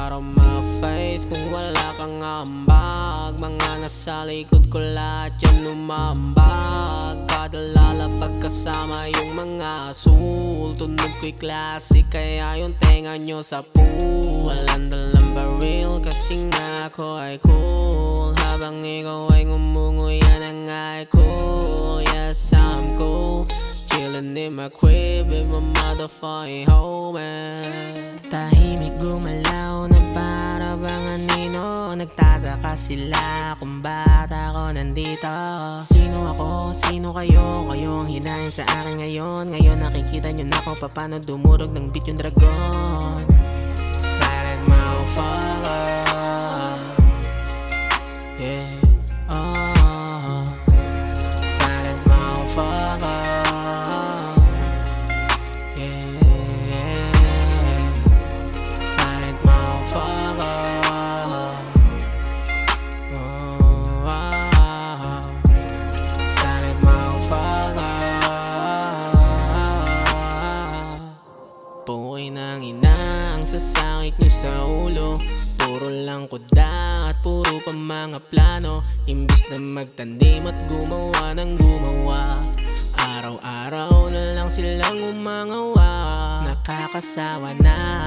para ma-face kung wala kang ambag. Mga nasa likod ko lahat yan umambag. Kadalala pagkasama yung mga asul. Tunog ko'y klase kaya yung tenga nyo sa pool. Walang dalang baril kasi nga ako ay cool. Habang ikaw ay ngumunguya na nga ay cool. Yes, I'm cool, chillin' in my crib with my motherfucking homie. Tahimik gumalaw na para bang anino. Nagtataka sila kung ba't ako nandito. Sino ako? Sino kayo? Kayo ang hinahin sa akin ngayon. Ngayon nakikita nyo na kung paano dumurog ng beat yung dragon. Silent motherfucker. Yeah, oh. Silent motherfucker. Buhay ng ina ang sasakit niyo sa ulo. Puro lang kuda at puro pa mga plano. Imbis na magtandim at gumawa ng gumawa. Araw-araw na lang silang umangawa. Nakakasawa na.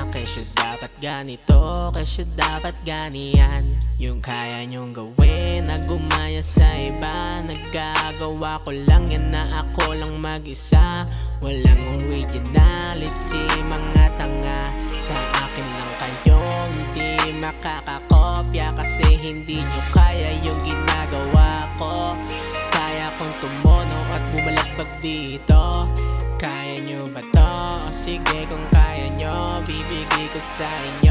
Kesyo dapat ganito, kesyo dapat ganiyan. Yung kaya nyong gawin na gumaya sa iba. Nagagawa ko lang yan na ako lang mag-isa. Walang originality, mga tanga. Sa akin lang kayo hindi makakakopya. Kasi hindi nyo kaya yung ginagawa ko. Kaya kong tumuno at bumalagbag dito. Kaya nyo ba to? Sige kung kaya nyo, bibigay ko sa inyo.